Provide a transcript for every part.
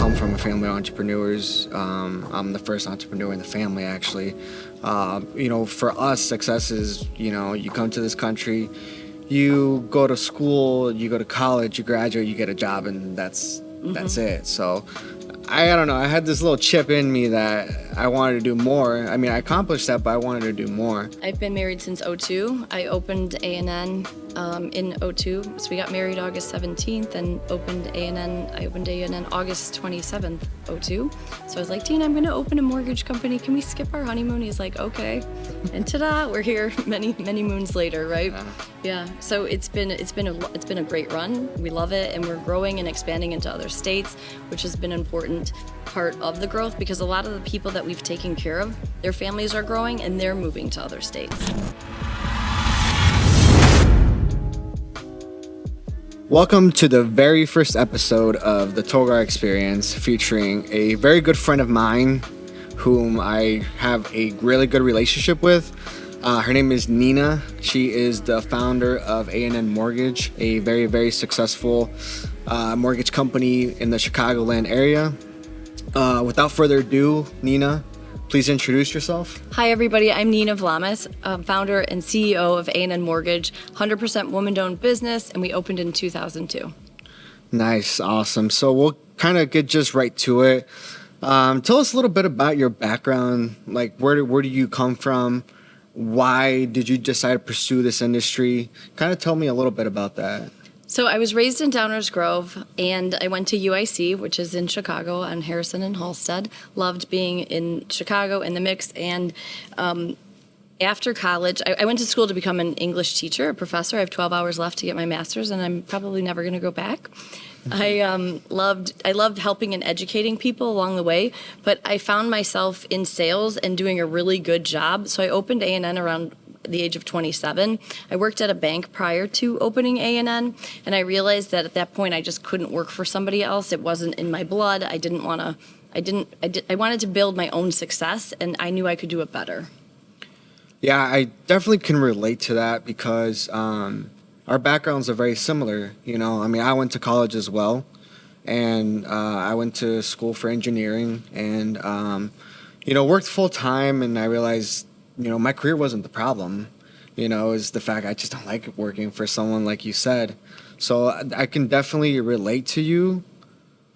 come from a family of entrepreneurs. I'm the first entrepreneur in the family, actually. For us, success is, you come to this country, you go to school, you go to college, you graduate, you get a job, and that's it. So I don't know. I had this little chip in me that I wanted to do more. I mean, I accomplished that, but I wanted to do more. I've been married since '02. I opened A&N in '02. So we got married August 17th and opened A&N. I opened A&N August 27th, '02. So I was like, Dean, I'm going to open a mortgage company. Can we skip our honeymoon? He's like, okay. And ta-da, we're here many moons later, right? Yeah. So it's been a great run. We love it, and we're growing and expanding into other states, which has been an important part of the growth because a lot of the people that we've taken care of, their families are growing and they're moving to other states. Welcome to the very first episode of the Togar Experience, featuring a very good friend of mine whom I have a really good relationship with. Her name is Neena. She is the founder of A&N Mortgage, a very, very successful mortgage company in the Chicagoland area. Without further ado, Neena, please introduce yourself. Hi, everybody. I'm Neena Vlamis, founder and CEO of A&N Mortgage, 100% woman-owned business, and we opened in 2002. Nice. Awesome. So we'll kind of get just right to it. Tell us a little bit about your background. Like, where do you come from? Why did you decide to pursue this industry? Kind of tell me a little bit about that. So I was raised in Downers Grove, and I went to UIC, which is in Chicago on Harrison and Halsted. Loved being in Chicago in the mix. And after college, I went to school to become an English teacher, a professor. I have 12 hours left to get my master's, and I'm probably never going to go back. I loved helping and educating people along the way, but I found myself in sales and doing a really good job. So I opened A&N around the age of 27. I worked at a bank prior to opening A&N, and I realized that at that point I just couldn't work for somebody else. It wasn't in my blood. I wanted to build my own success, and I knew I could do it better. Yeah, I definitely can relate to that because our backgrounds are very similar. I mean, I went to college as well, and I went to school for engineering and, worked full time, and I realized my career wasn't the problem, is the fact I just don't like working for someone like you said. So I can definitely relate to you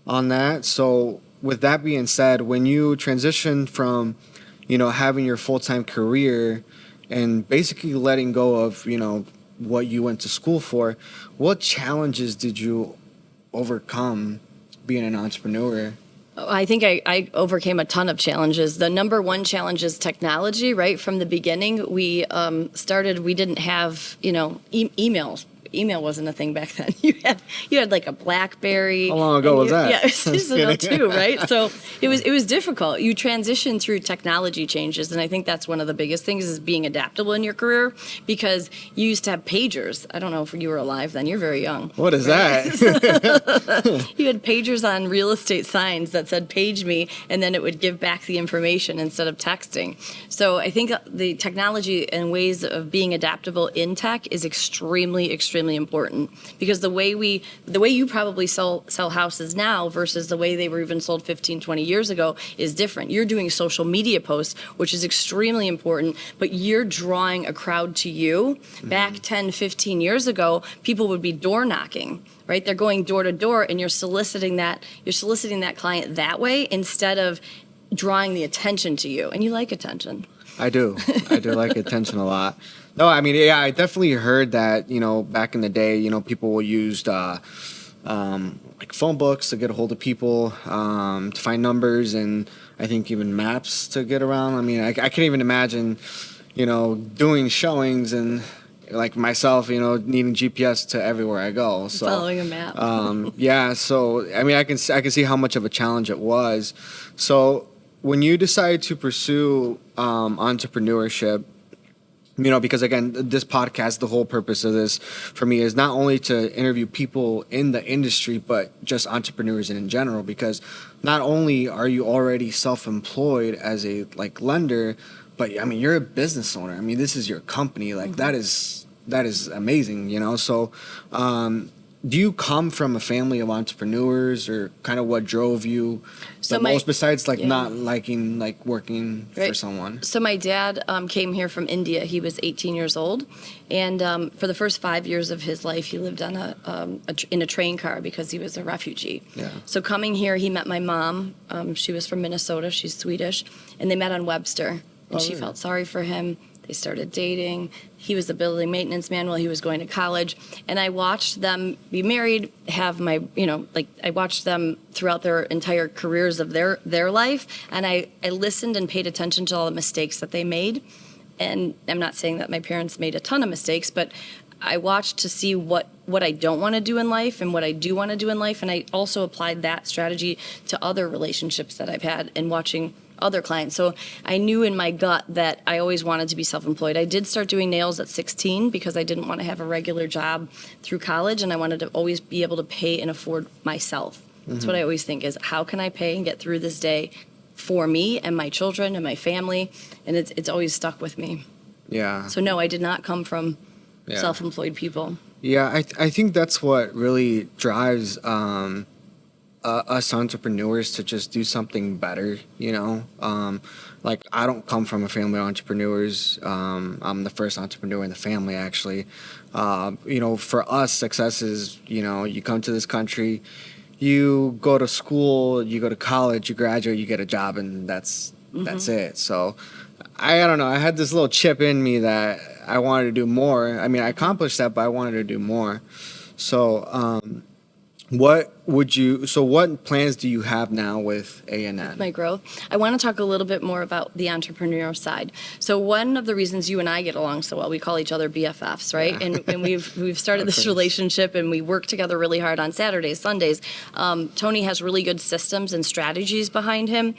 on that. So with that being said, when you transitioned from, having your full-time career and basically letting go of, what you went to school for, what challenges did you overcome being an entrepreneur? I think I overcame a ton of challenges. The number one challenge is technology, right? From the beginning, we didn't have, emails. Email wasn't a thing back then. You had like a BlackBerry. How long ago was that? Yeah, it was ago too, right? So it was difficult. You transition through technology changes, and I think that's one of the biggest things is being adaptable in your career because you used to have pagers. I don't know if you were alive then. You're very young. What is that? You had pagers on real estate signs that said "page me," and then it would give back the information instead of texting. So I think the technology and ways of being adaptable in tech is extremely important because the way you probably sell houses now versus the way they were even sold 15, 20 years ago is different. You're doing social media posts, which is extremely important, but you're drawing a crowd to you. Back 10, 15 years ago, people would be door knocking, right? They're going door to door and you're soliciting that client that way instead of drawing the attention to you. And you like attention. I do like attention a lot. No, I mean, yeah, I definitely heard that, back in the day, people used like phone books to get a hold of people, to find numbers, and I think even maps to get around. I mean, I can't even imagine, doing showings and like myself, needing GPS to everywhere I go. So following a map. Yeah, so I mean, I can see how much of a challenge it was. So when you decided to pursue entrepreneurship, because again, this podcast, the whole purpose of this for me is not only to interview people in the industry, but just entrepreneurs in general, because not only are you already self-employed as a lender, but I mean, you're a business owner. I mean, this is your company. That is amazing, So do you come from a family of entrepreneurs, or kind of what drove you So the my- most, besides like yeah. not liking like working for Right. someone? So my dad came here from India. He was 18 years old, and for the first 5 years of his life, he lived on in a train car because he was a refugee. Yeah. So coming here, he met my mom. She was from Minnesota. She's Swedish, and they met on Webster. And Oh, she really? felt sorry for him. They started dating. He was the building maintenance man while he was going to college. And I watched them be married, have my, I watched them throughout their entire careers of their life. And I listened and paid attention to all the mistakes that they made. And I'm not saying that my parents made a ton of mistakes, but I watched to see what I don't want to do in life and what I do want to do in life. And I also applied that strategy to other relationships that I've had and watching other clients. So I knew in my gut that I always wanted to be self-employed. I did start doing nails at 16 because I didn't want to have a regular job through college, and I wanted to always be able to pay and afford myself. That's what I always think is, how can I pay and get through this day for me and my children and my family? And it's always stuck with me. Yeah. So no, I did not come from Yeah. self-employed people. Yeah, I think that's what really drives us entrepreneurs to just do something better, you know? Like, I don't come from a family of entrepreneurs. I'm the first entrepreneur in the family, actually. For us, success is, you come to this country, you go to school, you go to college, you graduate, you get a job, and that's it. So I don't know. I had this little chip in me that I wanted to do more. I mean, I accomplished that, but I wanted to do more. So, what plans do you have now with A&N? My growth. I want to talk a little bit more about the entrepreneurial side. So one of the reasons you and I get along so well, we call each other BFFs, right? Yeah. And we've started this course. relationship, and we work together really hard on Saturdays, Sundays. Tony has really good systems and strategies behind him.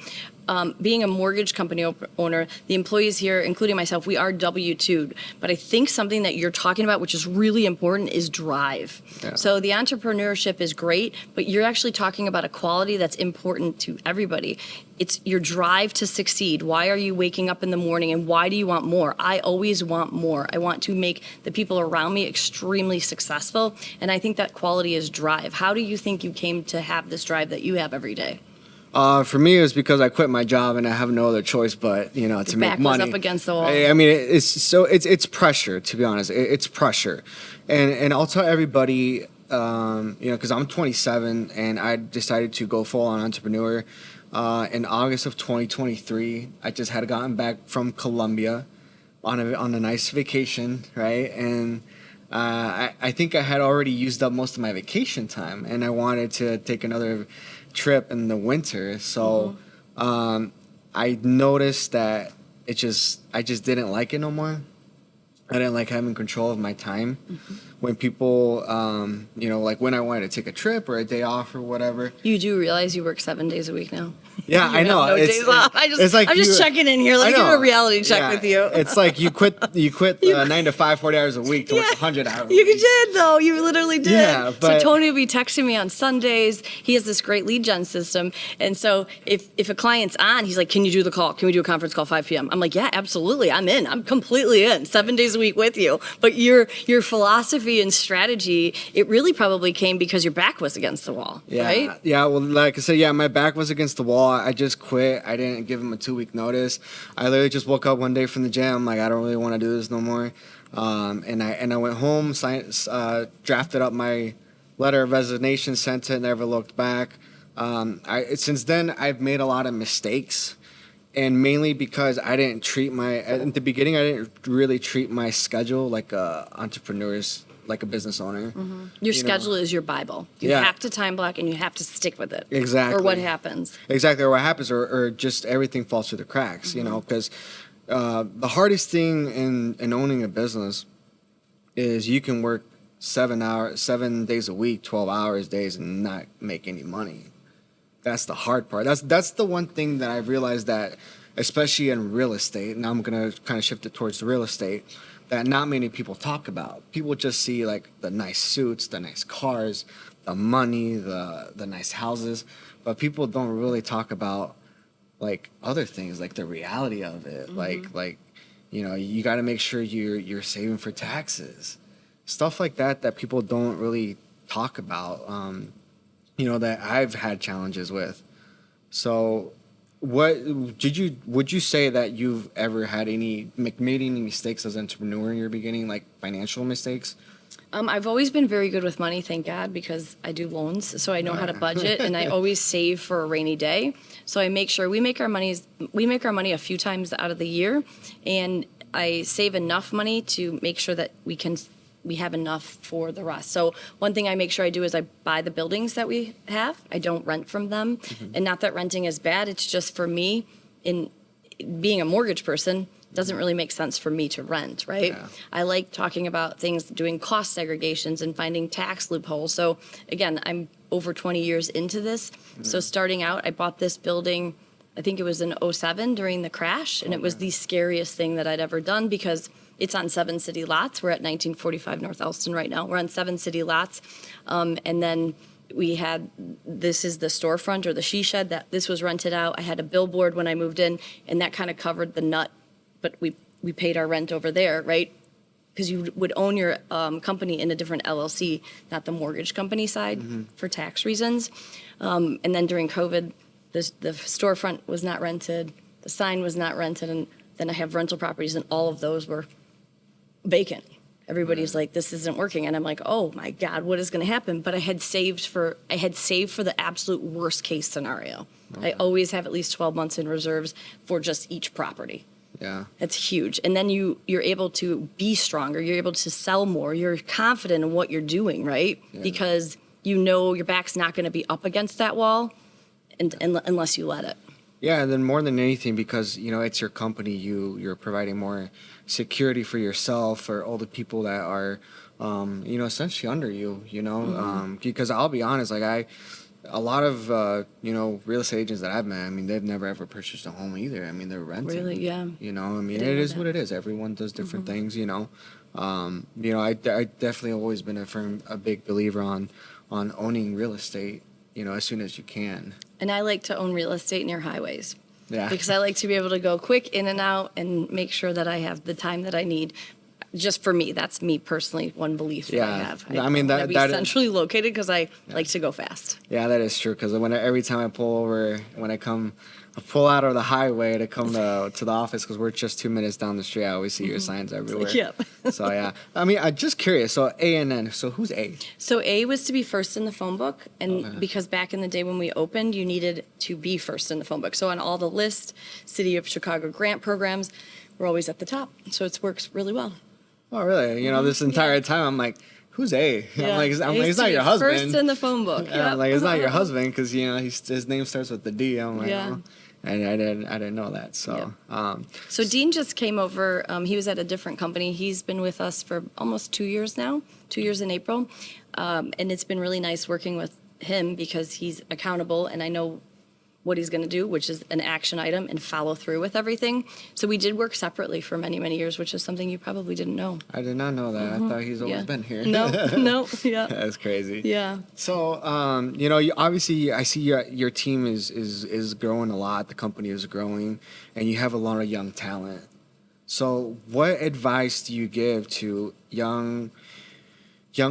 Being a mortgage company owner, the employees here, including myself, we are W-2'd. But I think something that you're talking about, which is really important, is drive. Yeah. So the entrepreneurship is great, but you're actually talking about a quality that's important to everybody. It's your drive to succeed. Why are you waking up in the morning, and why do you want more? I always want more. I want to make the people around me extremely successful, and I think that quality is drive. How do you think you came to have this drive that you have every day? For me, it was because I quit my job and I have no other choice but to make back was money. up against the wall. I mean, it's pressure, to be honest. It's pressure, and I'll tell everybody, because I'm 27 and I decided to go full on entrepreneur. In August of 2023, I just had gotten back from Colombia on a nice vacation, right? And I think I had already used up most of my vacation time, and I wanted to take another trip in the winter. So I noticed that I just didn't like it no more. I didn't like having control of my time. When people, like when I wanted to take a trip or a day off or whatever. You do realize you work 7 days a week now? Yeah, You I know. have no days off. I'm just checking in here. Let me do a reality check with you. It's like you quit 9 to 5, 40 hours a week to work 100 hours. You did, though. You literally did. Yeah, so but- Tony will be texting me on Sundays. He has this great lead gen system. And so if a client's on, he's like, can you do the call? Can we do a conference call 5 p.m.? I'm like, yeah, absolutely. I'm in. I'm completely in. 7 days a week with you. But your philosophy and strategy, it really probably came because your back was against the wall, right? Yeah, well, like I said, my back was against the wall. I just quit. I didn't give him a 2-week notice. I literally just woke up one day from the gym, like, I don't really want to do this no more. And I went home, drafted up my letter of resignation, sent it, never looked back. Since then, I've made a lot of mistakes. And mainly because at the beginning, I didn't really treat my schedule like like a business owner. Your schedule is your Bible. You have to time block, and you have to stick with it. Exactly. Or what happens. Exactly, or what happens, or just everything falls through the cracks, because the hardest thing in owning a business is you can work 7 days a week, 12 hours days, and not make any money. That's the hard part. That's the one thing that I've realized, that, especially in real estate, and I'm going to kind of shift it towards the real estate, that not many people talk about. People just see like the nice suits, the nice cars, the money, the nice houses, but people don't really talk about like other things, like the reality of it. Like you got to make sure you're saving for taxes, stuff like that people don't really talk about, that I've had challenges with. So, would you say that you've ever had made any mistakes as an entrepreneur in your beginning, like financial mistakes? I've always been very good with money, thank God, because I do loans, so I know how to budget, and I always save for a rainy day. So I make sure we make our money a few times out of the year, and I save enough money to make sure that we have enough for the rest. So one thing I make sure I do is I buy the buildings that we have. I don't rent from them, and not that renting is bad. It's just for me, in being a mortgage person, doesn't really make sense for me to rent, right? Yeah. I like talking about things, doing cost segregations and finding tax loopholes. So again, I'm over 20 years into this. So starting out, I bought this building, I think it was in '07 during the crash, and it was the scariest thing that I'd ever done because it's on 7 city lots. We're at 1945 North Elston right now. We're on 7 city lots. And then this is the storefront or the she shed that this was rented out. I had a billboard when I moved in, and that kind of covered the nut, but we paid our rent over there, right? Because you would own your company in a different LLC, not the mortgage company side, for tax reasons. And then during COVID, the storefront was not rented, the sign was not rented, and then I have rental properties, and all of those were vacant. Everybody's like, this isn't working, and I'm like, oh my God, what is going to happen? But I had saved for the absolute worst case scenario. I always have at least 12 months in reserves for just each property. Yeah. That's huge. And then you're able to be stronger. You're able to sell more. You're confident in what you're doing, right? Yeah. Because you know your back's not going to be up against that wall unless you let it. Yeah, and then more than anything, because it's your company, you're providing more security for yourself, for all the people that are, essentially under you. Because I'll be honest, like a lot of real estate agents that I've met, I mean, they've never ever purchased a home either. I mean, they're renting. Really, yeah. I mean, Didn't it know is that. what it is. Everyone does different things. I definitely always been a big believer on owning real estate. As soon as you can. And I like to own real estate near highways. Yeah. Because I like to be able to go quick in and out and make sure that I have the time that I need. Just for me, that's me personally, one belief that I Yeah. have. I mean, want to that be is- centrally located because I like to go fast. Yeah, that is true. Because every time I pull out of the highway to come to the office, because we're just 2 minutes down the street, I always see your signs everywhere. Yep. So yeah, I mean, I'm just curious. So A and N. So who's A? So A was to be first in the phone book, and because back in the day when we opened, you needed to be first in the phone book. So on all the list, City of Chicago grant programs, we're always at the top. So it works really well. Oh, really? This entire time, I'm like, who's A? Yeah. I'm like, A it's used to not be your husband. First in the phone book. Yeah, I'm like, it's not your husband because his name starts with the D. I'm like, Yeah. oh. And I didn't know that. So, So Dean just came over. He was at a different company. He's been with us for almost 2 years now, 2 years in April. And it's been really nice working with him because he's accountable and I know what he's going to do, which is an action item and follow through with everything. So we did work separately for many, many years, which is something you probably didn't know. I did not know that. I thought he's always Yeah. been here. No, yeah. That's crazy. Yeah. So, obviously, I see your team is growing a lot. The company is growing, and you have a lot of young talent. So, what advice do you give to young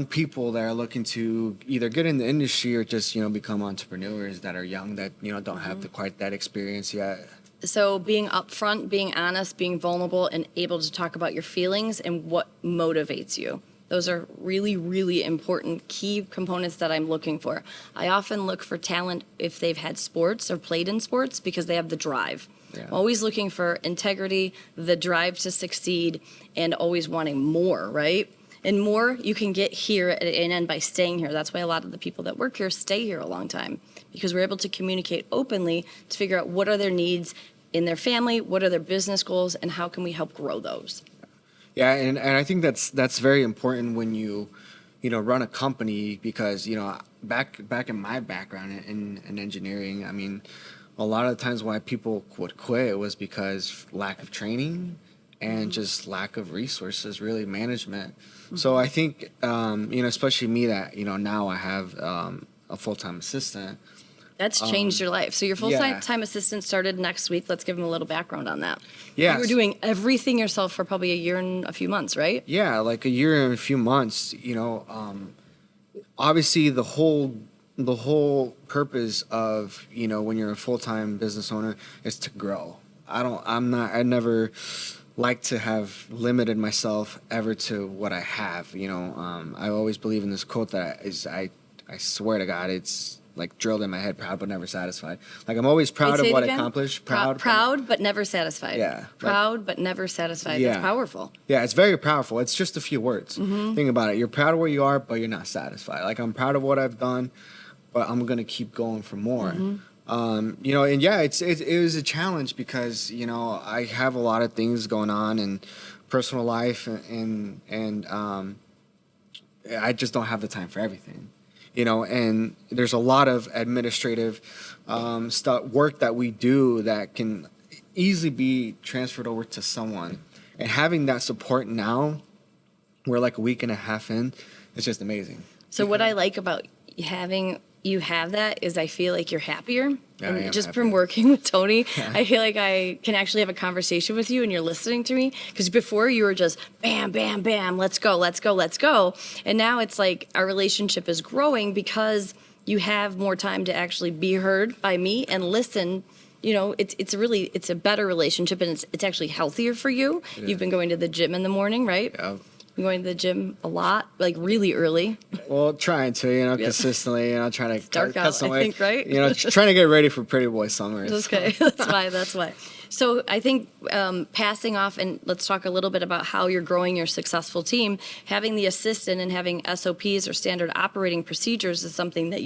people that are looking to either get in the industry or just become entrepreneurs that are young that don't have quite that experience yet? So being upfront, being honest, being vulnerable, and able to talk about your feelings and what motivates you. Those are really, really important key components that I'm looking for. I often look for talent if they've had sports or played in sports because they have the drive. Yeah. I'm always looking for integrity, the drive to succeed, and always wanting more, right? And more you can get here at A&N by staying here. That's why a lot of the people that work here stay here a long time because we're able to communicate openly to figure out what are their needs in their family, what are their business goals, and how can we help grow those. Yeah, and I think that's very important when you run a company because back in my background in engineering, I mean, a lot of the times why people would quit was because lack of training and just lack of resources, really management. So I think especially me that now I have a full-time assistant. That's changed your life. So your full-time yeah. assistant started next week. Let's give him a little background on that. Yes. You were doing everything yourself for probably a year and a few months, right? Yeah, like a year and a few months. obviously the whole purpose of, when you're a full-time business owner is to grow. I never like to have limited myself ever to what I have. I always believe in this quote I swear to God, it's like drilled in my head: proud but never satisfied. Like, I'm always proud of what I accomplished. Proud but never satisfied. Yeah. Proud but never satisfied. Yeah. That's powerful. Yeah, it's very powerful. It's just a few words. Mm-hmm. Think about it. You're proud of where you are, but you're not satisfied. Like, I'm proud of what I've done, but I'm gonna keep going for more. Mm-hmm. And yeah, it was a challenge because I have a lot of things going on in personal life, and I just don't have the time for everything. And there's a lot of administrative work that we do that can easily be transferred over to someone. And having that support now, we're like a week and a half in, it's just amazing. So what I like about having you have that is I feel like you're happier. Yeah, And I am just happier. from working with Tony, I feel like I can actually have a conversation with you and you're listening to me. Because before you were just bam, bam, bam, let's go, let's go, let's go. And now it's like our relationship is growing because you have more time to actually be heard by me and listen. It's a better relationship, and it's actually healthier for you. Yeah. You've been going to the gym in the morning, right? Yeah. I'm going to the gym a lot, like really early. Well, trying to, consistently, trying to dark cut out, some I weight. think, right? Trying to get ready for Pretty Boy Summer. Okay, that's why. So I think passing off, and let's talk a little bit about how you're growing your successful team. Having the assistant and having SOPs or standard operating procedures is something that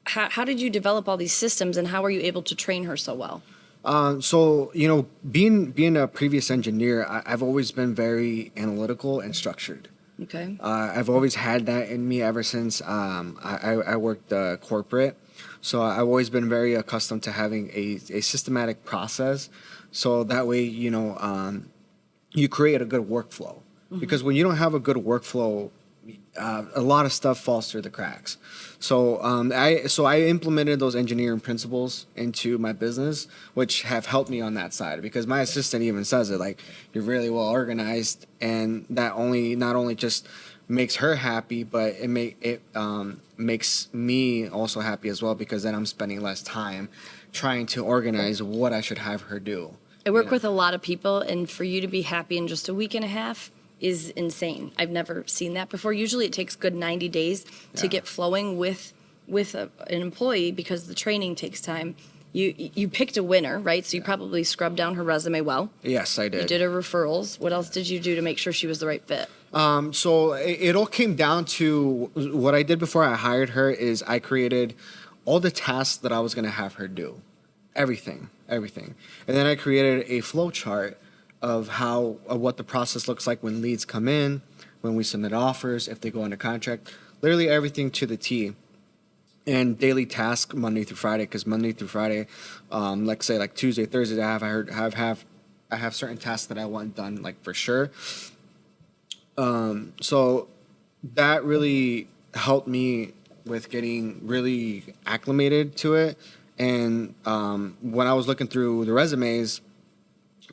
how did you develop all these systems, and how were you able to train her so well? So being a previous engineer, I've always been very analytical and structured. Okay. I've always had that in me ever since I worked corporate. So I've always been very accustomed to having a systematic process. So that way, you create a good workflow. Mm-hmm. Because when you don't have a good workflow, a lot of stuff falls through the cracks. So I implemented those engineering principles into my business, which have helped me on that side. Because my assistant even says it, like, you're really well organized, and that not only just makes her happy, but it makes me also happy as well, because then I'm spending less time trying to organize what I should have her do. I work with a lot of people, and for you to be happy in just a week and a half is insane. I've never seen that before. Usually it takes good 90 days to get flowing with an employee, because the training takes time. You picked a winner, right? So you probably scrubbed down her resume well. Yes, I did. You did her referrals. What else did you do to make sure she was the right fit? So it all came down to what I did before I hired her is I created all the tasks that I was going to have her do. Everything. And then I created a flow chart of what the process looks like when leads come in, when we submit offers, if they go under contract, literally everything to the T. And daily task Monday through Friday, because Monday through Friday, let's say like Tuesday, Thursday, I have certain tasks that I want done, like, for sure. So that really helped me with getting really acclimated to it. And when I was looking through the resumes,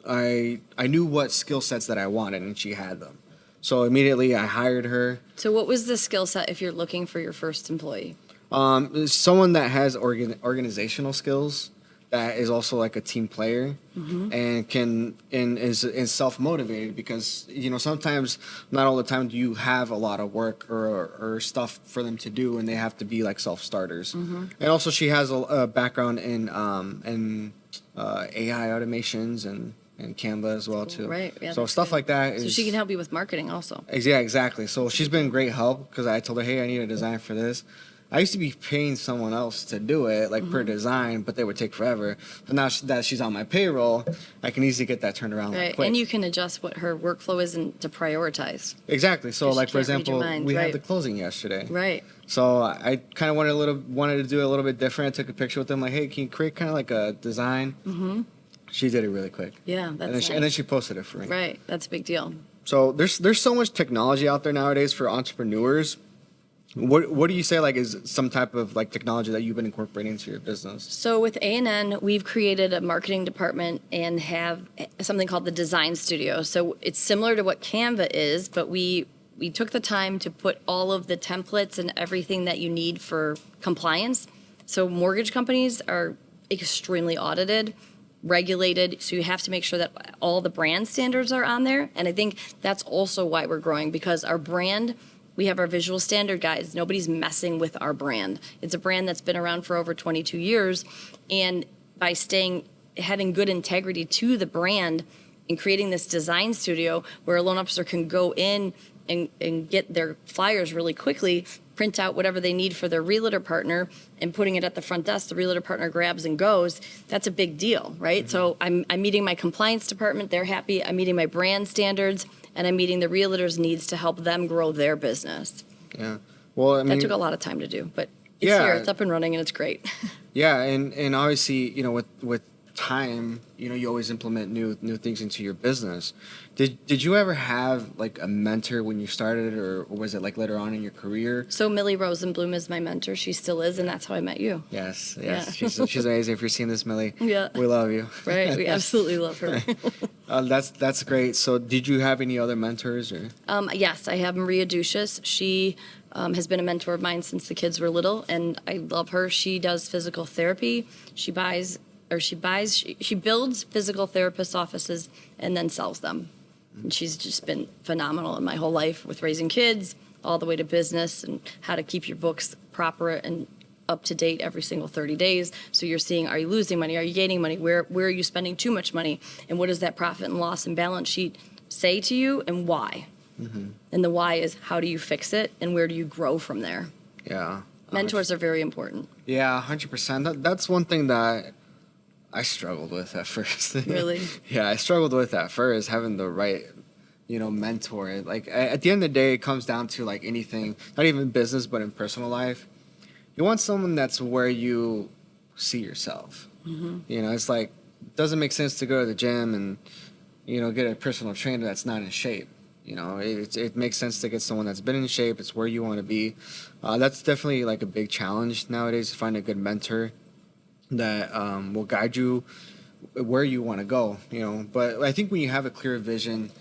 I knew what skill sets that I wanted, and she had them. So immediately I hired her. So what was the skill set if you're looking for your first employee? Someone that has organizational skills, that is also like a team player, and is self-motivated, because sometimes, not all the time, do you have a lot of work or stuff for them to do, and they have to be like self-starters. And also she has a background in AI automations and Canva as well too. Right. Yeah, so that's stuff good. like that is. So she can help you with marketing also. Yeah, exactly. So she's been great help, because I told her, hey, I need a design for this. I used to be paying someone else to do it, like per design, but they would take forever. But now that she's on my payroll, I can easily get that turned around Right. quick. And you can adjust what her workflow is and to prioritize. Exactly. So, Because like, she for can't read your example, mind, we right. had the closing yesterday. Right. So I kind of wanted to do it a little bit different. I took a picture with them, like, hey, can you create kind of like a design? Mm-hmm. She did it really quick. Yeah, that's nice. And then she posted it for me. Right. That's a big deal. So there's so much technology out there nowadays for entrepreneurs. What do you say, like, is some type of like technology that you've been incorporating into your business? So with A&N, we've created a marketing department and have something called the Design Studio. So it's similar to what Canva is, but we we took the time to put all of the templates and everything that you need for compliance. So mortgage companies are extremely audited, regulated, so you have to make sure that all the brand standards are on there. And I think that's also why we're growing, because our brand, we have our visual standard guides. Nobody's messing with our brand. It's a brand that's been around for over 22 years. And by having good integrity to the brand and creating this design studio where a loan officer can go in and get their flyers really quickly, print out whatever they need for their realtor partner, and putting it at the front desk, the realtor partner grabs and goes, that's a big deal, right? So I'm meeting my compliance department, they're happy, I'm meeting my brand standards, and I'm meeting the realtor's needs to help them grow their business. Yeah. Well, I mean, That took a lot of time to do, but it's Yeah. here, it's up and running, and it's great. yeah, and obviously, with time, you always implement new things into your business. Did you ever have like a mentor when you started, or was it like later on in your career? So Millie Rosenblum is my mentor. She still is, and that's how I met you. Yes, Yeah. she's amazing. If you're seeing this, Millie, Yeah. we love you. Right? We absolutely love her. That's great. So, did you have any other mentors, or? Yes, I have Maria Ducius. She has been a mentor of mine since the kids were little, and I love her. She does physical therapy. She builds physical therapist offices and then sells them. And she's just been phenomenal in my whole life with raising kids, all the way to business and how to keep your books proper and up to date every single 30 days. So you're seeing, are you losing money? Are you gaining money? Where are you spending too much money? And what does that profit and loss and balance sheet say to you, and why? And the why is, how do you fix it, and where do you grow from there? Yeah. Mentors are very important. Yeah, 100%. That's one thing that I struggled with at first. Really? Yeah, I struggled with at first, having the right, mentor. Like at the end of the day, it comes down to like anything, not even business, but in personal life. You want someone that's where you see yourself. It's like, it doesn't make sense to go to the gym and, get a personal trainer that's not in shape. It makes sense to get someone that's been in shape. It's where you want to be. That's definitely like a big challenge nowadays, to find a good mentor that will guide you where you want to go. But I think when you have a clear vision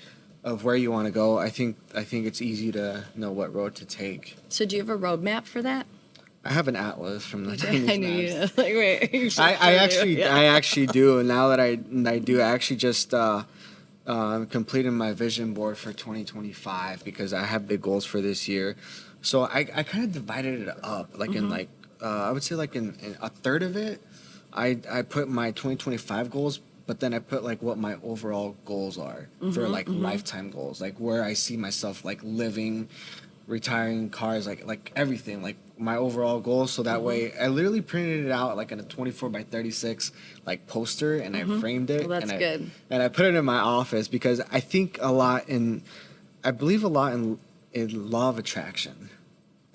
of where you want to go, I think it's easy to know what road to take. So do you have a roadmap for that? I have an atlas from the I knew you. Like, wait. You should I sure do. Yeah. I actually do. And now that I do, I actually just completed my vision board for 2025 because I have big goals for this year. So I kind of divided it up, like in like I would say like in a third of it, I put my 2025 goals, but then I put like what my overall goals are for like lifetime goals, like where I see myself like living, retiring, cars, like everything, like my overall goals. So that way I literally printed it out like in a 24 by 36 like poster, and I framed it. Well, that's good. And I put it in my office because I think I believe a lot in law of attraction.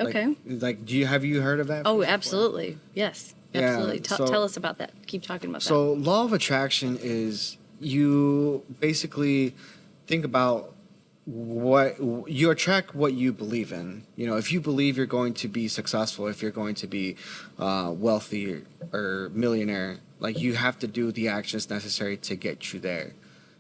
Okay. Like, have you heard of that? Oh, before? absolutely. Yes. Yeah, Absolutely. so- Tell us about that. Keep talking about So law of attraction is you basically think about what you attract, what you believe in. If you believe you're going to be successful, if you're going to be wealthy or millionaire, like you have to do the actions necessary to get you there.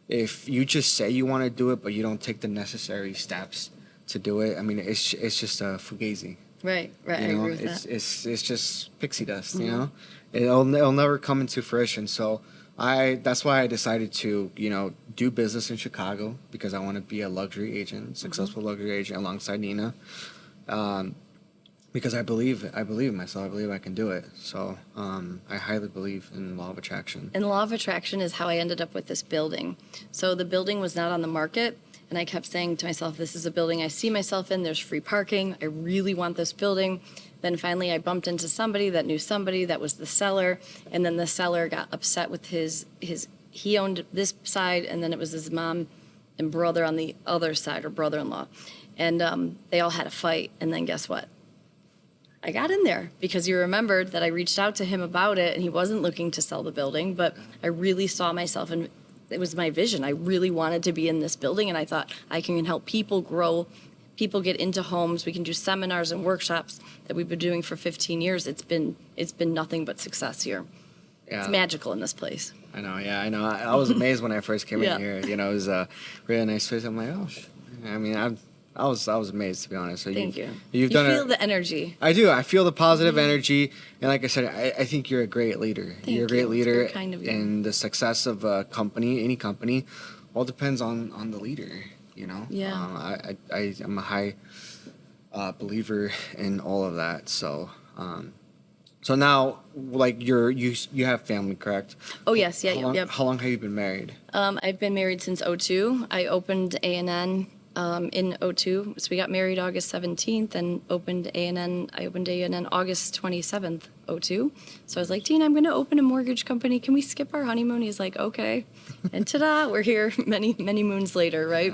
If you just say you want to do it, but you don't take the necessary steps to do it, I mean, it's just a fugazi. that. Right. I agree with that. It's just pixie dust. It'll never come into fruition. So that's why I decided to do business in Chicago, because I want to be a luxury agent, successful luxury agent alongside Neena, because I believe in myself. I believe I can do it. So I highly believe in law of attraction. And law of attraction is how I ended up with this building. So the building was not on the market, and I kept saying to myself, this is a building I see myself in. There's free parking. I really want this building. Then finally I bumped into somebody that knew somebody that was the seller, and then the seller got upset with he owned this side, and then it was his mom and brother on the other side, or brother-in-law. And they all had a fight, and then guess what? I got in there because you remembered that I reached out to him about it, and he wasn't looking to sell the building, but I really saw myself, and it was my vision. I really wanted to be in this building, and I thought I can help people grow, people get into homes. We can do seminars and workshops that we've been doing for 15 years. It's been nothing but success here. Yeah. It's magical in this place. I know. Yeah, I know. I was amazed when I first came Yeah. in here. It was a really nice place. I'm like, oh, I mean, I was amazed, to be honest. So Thank you. You've You done feel the energy. I do. I feel the positive energy, and like I said, I think you're a great leader. Thank You're a great you. It's leader, very kind of you. and the success of a company, any company, all depends on the leader. You know. Yeah. I'm a high believer in all of that. So. So now, like you have family, correct? Oh, yes. Yeah. Yep. How long have you been married? I've been married since '02. I opened A&N in '02. So we got married August 17th and opened A&N. I opened A&N August 27th, '02. So I was like, Dean, I'm going to open a mortgage company. Can we skip our honeymoon? He's like, okay. And ta-da, we're here many moons later, right?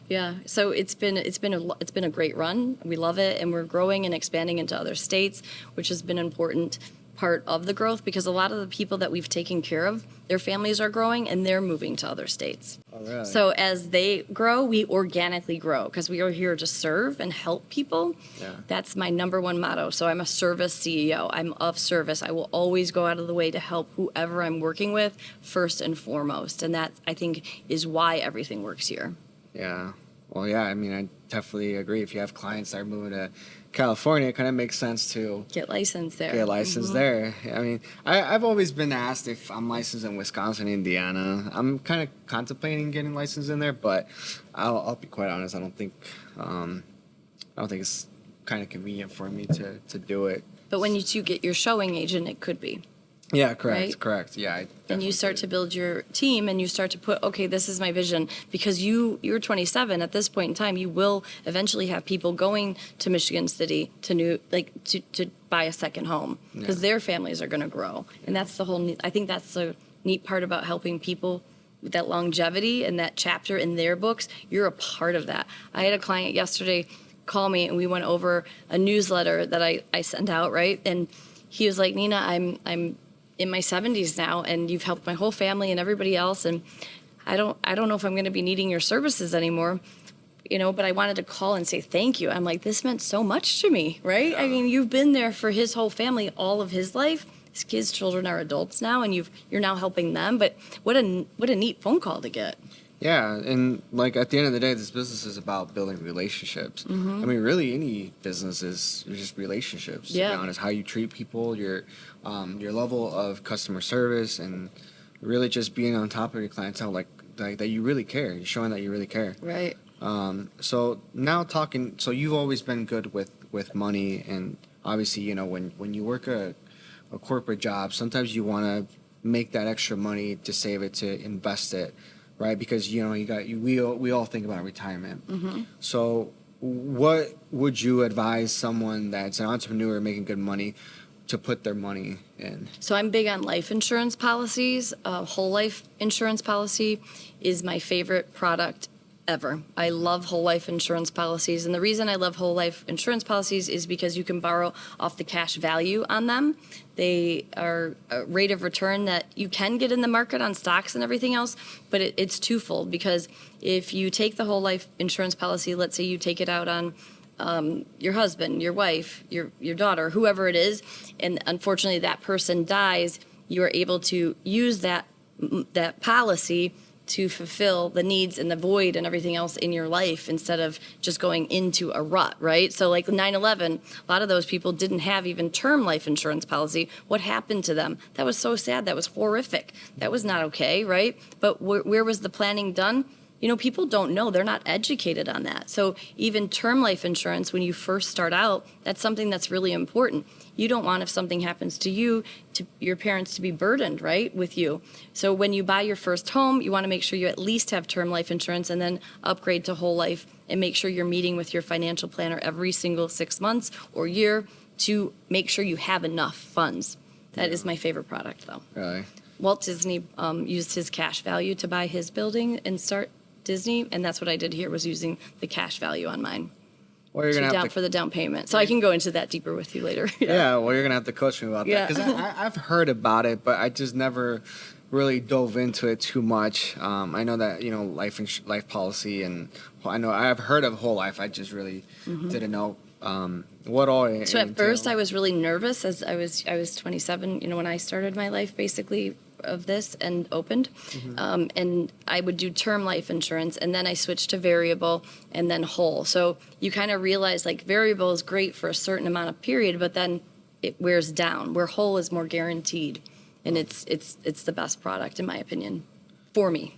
Yeah. So it's been a great run. We love it, and we're growing and expanding into other states, which has been important part of the growth because a lot of the people that we've taken care of, their families are growing and they're moving to other states. Oh, really? So as they grow, we organically grow because we are here to serve and help people. Yeah. That's my number one motto. So I'm a service CEO. I'm of service. I will always go out of the way to help whoever I'm working with first and foremost. And that, I think, is why everything works here. Yeah. Well, yeah. I mean, I definitely agree. If you have clients that are moving to California, it kind of makes sense to Get licensed there. get licensed there. I mean, I've always been asked if I'm licensed in Wisconsin, Indiana. I'm kind of contemplating getting licensed in there, but I'll be quite honest. I don't think it's kind of convenient for me to do it. But when you do get your showing agent, it could be. Yeah, correct, Right? correct. Yeah, And you start to build your team and you start to put, okay, this is my vision. Because you're 27 at this point in time, you will eventually have people going to Michigan City to buy a second home because their families are going to grow. And that's the whole, I think that's the neat part about helping people with that longevity and that chapter in their books. You're a part of that. I had a client yesterday call me and we went over a newsletter that I sent out, right? And he was like, Neena, I'm in my 70s now and you've helped my whole family and everybody else, and I don't know if I'm going to be needing your services anymore, but I wanted to call and say thank you. I'm like, this meant so much to me, right? I mean, you've been there for his whole family all of his life. His children are adults now and you're now helping them, but what a neat phone call to get. Yeah, and like at the end of the day, this business is about building relationships. I mean, really, any business is just relationships. To be honest, how you treat people, your level of customer service, and really just being on top of your clientele, like that you really care. You're showing that you really care. Right. So now talking. So you've always been good with money, and obviously, when you work a corporate job, sometimes you want to make that extra money to save it, to invest it. Right, because we all think about retirement. So, what would you advise someone that's an entrepreneur making good money to put their money in? So I'm big on life insurance policies. Whole life insurance policy is my favorite product ever. I love whole life insurance policies, and the reason I love whole life insurance policies is because you can borrow off the cash value on them. They are a rate of return that you can get in the market on stocks and everything else, but it's twofold, because if you take the whole life insurance policy, let's say you take it out on your husband, your wife, your daughter, whoever it is, and unfortunately that person dies, you are able to use that policy to fulfill the needs and the void and everything else in your life instead of just going into a rut, right? So like 9/11, a lot of those people didn't have even term life insurance policy. What happened to them? That was so sad. That was horrific. That was not okay, right? But where was the planning done? People don't know. They're not educated on that. So even term life insurance, when you first start out, that's something that's really important. You don't want, if something happens to you, to your parents to be burdened, right, with you. So when you buy your first home, you want to make sure you at least have term life insurance and then upgrade to whole life, and make sure you're meeting with your financial planner every single 6 months or year to make sure you have enough funds. That is my favorite product, though. Really? Walt Disney used his cash value to buy his building and start Disney, and that's what I did here, was using the cash value on mine. Well, you're gonna have for the down payment. So I can go into that deeper with you later. Yeah, well, you're gonna have to coach me about that, because I've heard about it, but I just never really dove into it too much. I know that life policy, and I know I've heard of whole life. I just really didn't know what all it So at first I entails? was really nervous as I was 27, when I started my life basically of this and opened. And I would do term life insurance, and then I switched to variable and then whole. So you kind of realize like variable is great for a certain amount of period, but then it wears down, where whole is more guaranteed. And it's the best product in my opinion for me.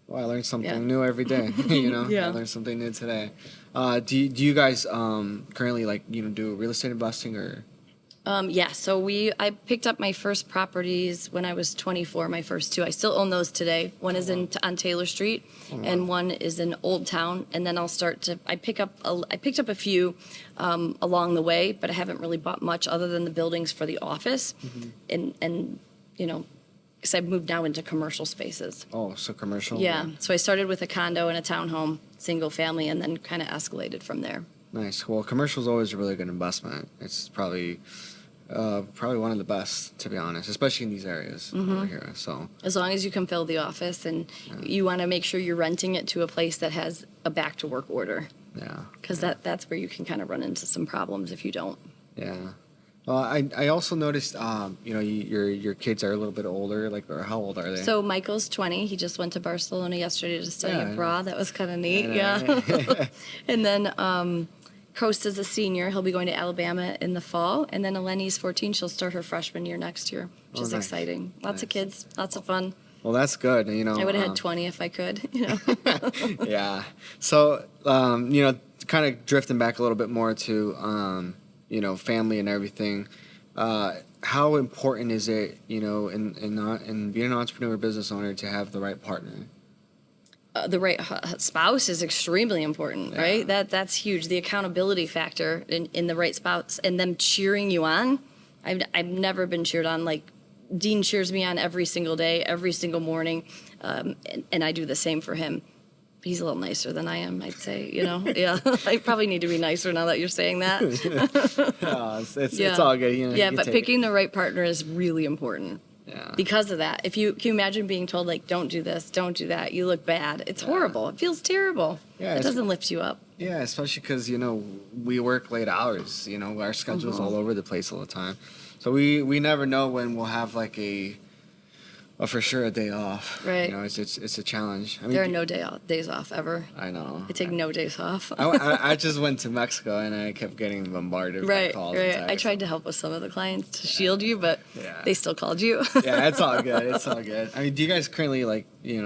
Well, I learn something Yeah. new every day. Yeah. I learned something new today. Do you guys currently do real estate investing or? Yeah, so I picked up my first properties when I was 24, my first two. I still own those today. One is on Taylor Street, and one is in Old Town. And then I picked up a few along the way, but I haven't really bought much other than the buildings for the office, and because I've moved now into commercial spaces. Oh, so commercial. Yeah, so I started with a condo and a townhome, single family, and then kind of escalated from there. Nice. Well, commercial is always a really good investment. It's probably one of the best, to be honest, especially in these areas over here. So As long as you can fill the office, and you want to make sure you're renting it to a place that has a back to work order, yeah, because that's where you can kind of run into some problems if you don't. yeah. Well, I also noticed, your kids are a little bit older. Like, or how old are they? So Michael's 20. He just went to Barcelona yesterday to study Yeah, I know. abroad. That was kind of neat. I know, Yeah. right? And then Costa's a senior. He'll be going to Alabama in the fall. And then Eleni's 14. She'll start her freshman year next year, which Oh, is nice. exciting. Lots of Nice. kids, lots of fun. Well, that's good. I would have had 20 if I could. Yeah. So, kind of drifting back a little bit more to, family and everything. How important is it, in being an entrepreneur, business owner, to have the right partner? The right spouse is extremely important, Yeah. right? That's huge. The accountability factor in the right spouse and them cheering you on. I've never been cheered on like Dean cheers me on every single day, every single morning, and I do the same for him. He's a little nicer than I am, I'd say. Yeah. I probably need to be nicer now that you're saying that. It's all good. Yeah, you but take picking the right partner is really important. Yeah. Because of that. Can you imagine being told, like, don't do this, don't do that, you look bad? It's horrible. It feels terrible. Yeah, It it's- doesn't lift you up. Yeah, especially because, we work late hours, our schedule's all over the place all the time. So we never know when we'll have like a for sure a day off. Right. It's a challenge. I mean, There are no days off ever. I know. I take no days off. I just went to Mexico and I kept getting bombarded by Right, calls. right. And I texts. tried to help with some of the clients to shield you, but Yeah. they still called you. Yeah, it's all good. It's all good. I mean, do you guys currently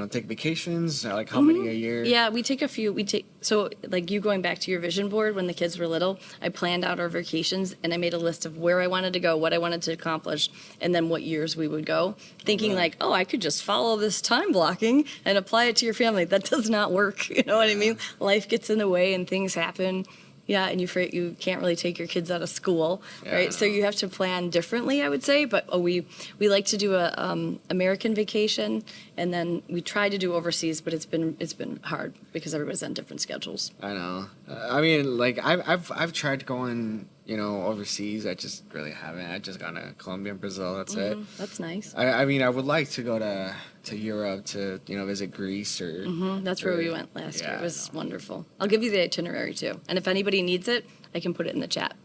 take vacations? Or, like how many a year? Yeah, we take a few. So like you going back to your vision board when the kids were little, I planned out our vacations and I made a list of where I wanted to go, what I wanted to accomplish, and then what years we would go, thinking like, oh, I could just follow this time blocking and apply it to your family. That does not work. You know what I mean? Life gets in the way and things happen. Yeah, and you can't really take your kids out of school, Yeah, I right? So know. you have to plan differently, I would say. But we like to do a American vacation, and then we try to do overseas, but it's been hard because everybody's on different schedules. I know. I mean, like I've tried going, overseas. I just really haven't. I just gone to Colombia and Brazil. That's it. That's nice. I mean, I would like to go to Europe to visit Greece or. That's where we went last year. Yeah, It was I know. wonderful. I'll give you the itinerary too, and if anybody needs it, I can put it in the chat.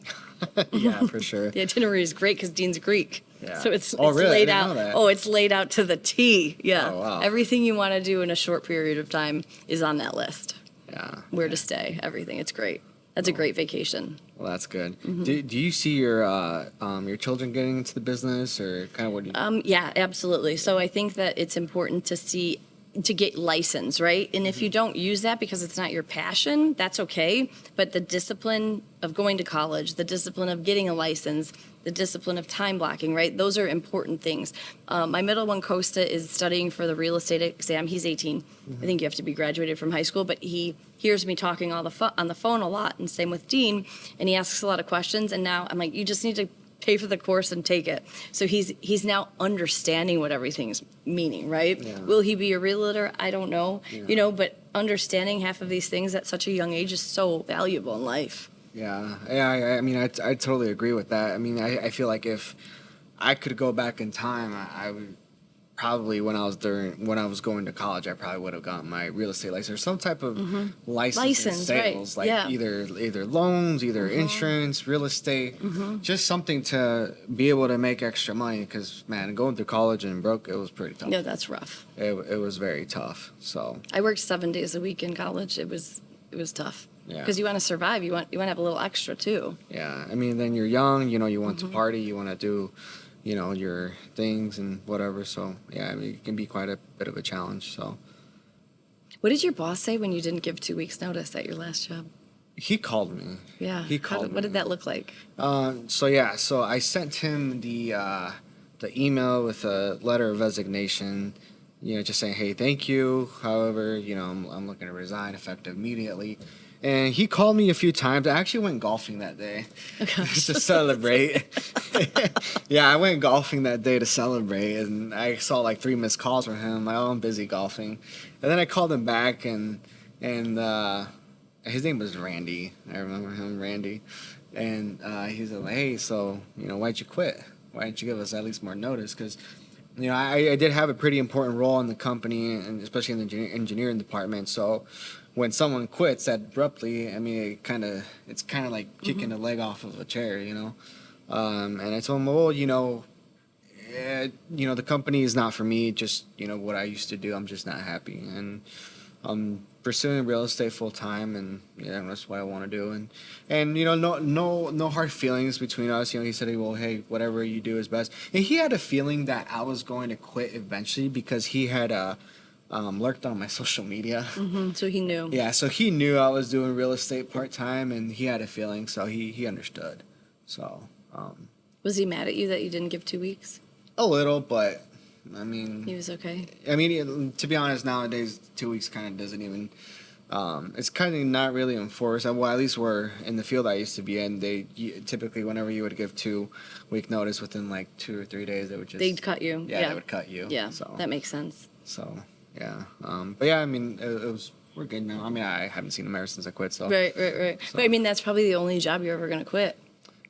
Yeah, for sure. The itinerary is great because Dean's Greek. Yeah. So it's Oh, really? I laid didn't out. know that. Oh, it's laid out to the T. Yeah. Oh, wow. Everything you want to do in a short period of time is on that list. Yeah. Where to stay, everything. It's great. That's a great vacation. Well, that's good. Mm-hmm. Do you see your children getting into the business or kind of what do you? Yeah, absolutely. So I think that it's important to get licensed, right? And if you don't use that because it's not your passion, that's okay. But the discipline of going to college, the discipline of getting a license, the discipline of time blocking, right? Those are important things. My middle one, Costa, is studying for the real estate exam. He's 18. I think you have to be graduated from high school, but he hears me talking on the phone a lot, and same with Dean, and he asks a lot of questions. And now I'm like, you just need to pay for the course and take it. So he's now understanding what everything's meaning, right? Yeah. Will he be a realtor? I don't know. Yeah. But understanding half of these things at such a young age is so valuable in life. Yeah. I mean, I totally agree with that. I mean, I feel like if I could go back in time, I would probably when I was going to college, I probably would have gotten my real estate license or some type of license in sales, right. like Yeah. either loans, either insurance, real estate, just something to be able to make extra money. Because man, going through college and broke, it was pretty tough. Yeah, that's rough. It was very tough. So I worked 7 days a week in college. It was tough. Yeah. Because you want to survive. You want to have a little extra too. yeah, I mean, then you're young, you want to party, you want to do, your things and whatever. So yeah, I mean, it can be quite a bit of a challenge. So What did your boss say when you didn't give 2 weeks notice at your last job? he called me. Yeah. He called What me. did that look like? So I sent him the email with a letter of resignation, just saying, hey, thank you. However, I'm looking to resign effective immediately. And he called me a few times. I actually went golfing that day just to celebrate. Yeah, I went golfing that day to celebrate, and I saw like 3 missed calls from him. Like, oh, I'm busy golfing. And then I called him back, and his name was Randy. I remember him, Randy. And he said, like, hey, so, why'd you quit? Why didn't you give us at least more notice? Because, I did have a pretty important role in the company, and especially in the engineering department. So when someone quits that abruptly, I mean, it's kind of like kicking a leg off of a chair, And I told him, well, the company is not for me. Just, what I used to do, I'm just not happy. And I'm pursuing real estate full time, and that's what I want to do. And no hard feelings between us. He said, well, hey, whatever you do is best. And he had a feeling that I was going to quit eventually because he had lurked on my social media. So he knew. Yeah, so he knew I was doing real estate part time, and he had a feeling, so he understood. So Was he mad at you that you didn't give 2 weeks? a little, but I mean, He was okay. I mean, to be honest, nowadays 2 weeks kind of doesn't even. It's kind of not really enforced. Well, at least we're in the field I used to be in. Typically, whenever you would give 2-week notice, within like 2 or 3 days, they would just. They'd cut you. Yeah, they would cut you. Yeah, So that makes sense. So yeah, but yeah, I mean, it was. We're good now. I mean, I haven't seen him ever since I quit. So. Right. So. But I mean, that's probably the only job you're ever going to quit.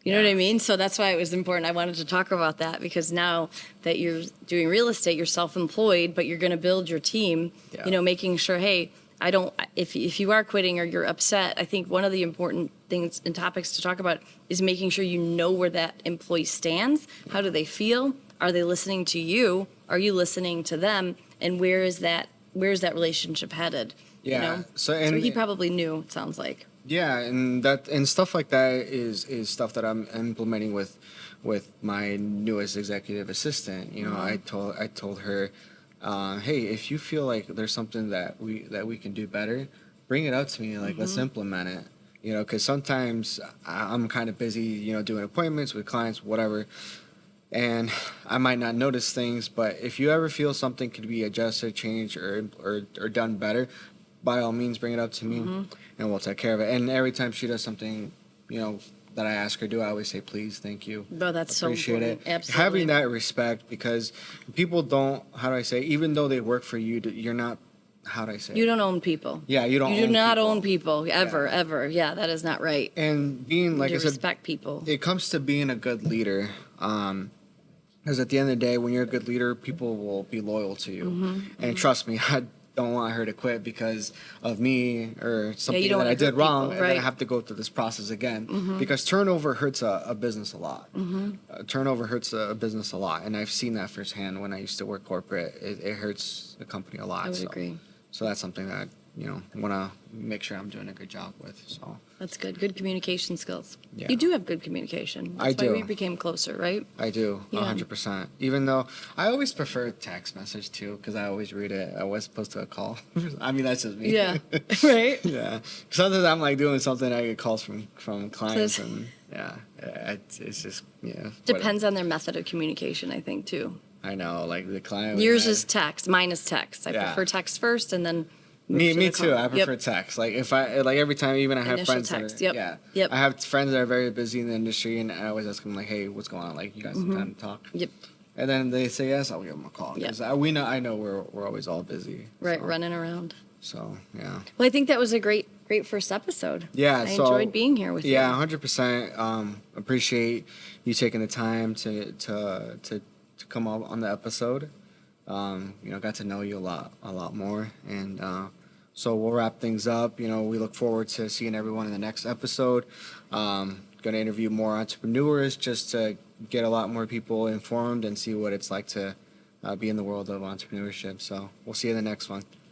You know what I mean? So that's why it was important. I wanted to talk about that because now that you're doing real estate, you're self-employed, but you're going to build your team, making sure, hey, if you are quitting or you're upset, I think one of the important things and topics to talk about is making sure you know where that employee stands. How do they feel? Are they listening to you? Are you listening to them? And where is that relationship headed? Yeah. So he probably knew, it sounds like. Yeah, and stuff like that is stuff that I'm implementing with my newest executive assistant. I told her, hey, if you feel like there's something that we can do better, bring it up to me. Like, let's implement it. Because sometimes I'm kind of busy, doing appointments with clients, whatever, and I might not notice things. But if you ever feel something could be adjusted, changed, or done better, by all means, bring it up to me, and we'll take care of it. And every time she does something, that I ask her to do, I always say, please, thank you. No, that's appreciate so important. it. Absolutely. Having that respect, because people don't, how do I say, even though they work for you, you're not, how do I say You it? don't own people. Yeah, you don't You own do not people. own people, ever. Yeah, that is not right. And being, like You I said, respect people. it comes to being a good leader. Because at the end of the day, when you're a good leader, people will be loyal to you. And trust me, I don't want her to quit because of me or something don't that wanna I did hurt wrong, people, and then I right. have to go through this process again. Because turnover hurts a business a lot. Turnover hurts a business a lot, and I've seen that firsthand when I used to work corporate. It hurts the company a lot. I would agree. So that's something that want to make sure I'm doing a good job with. So That's good. Good communication skills. Yeah. You do have good communication. I That's why do. we became closer, right? I do, Yeah. 100%. Even though I always prefer text message too, because I always read it as opposed to a call. I mean, that's just me. Yeah. Right? Yeah. Sometimes I'm like doing something, I get calls from clients, and it's just Depends on their method of communication, I think, too. I know, like the client. Yours is text. Mine is text. I Yeah. prefer text first, and then move Me to the too. call. I prefer text. Like if I every time, even I have Initial friends text, that are, yep, yep. I have friends that are very busy in the industry, and I always ask them like, hey, what's going on? Like, you guys have time to talk? Yep. And then they say yes, I'll give them a call. Yeah. Because I know we're always all busy. Right, so. running around. So yeah. Well, I think that was a great first episode. Yeah. I so, enjoyed being here with you. Yeah, 100%. Appreciate you taking the time to come up on the episode, Got to know you a lot more. And so we'll wrap things up. We look forward to seeing everyone in the next episode. Going to interview more entrepreneurs just to get a lot more people informed and see what it's like to be in the world of entrepreneurship. So we'll see you in the next one.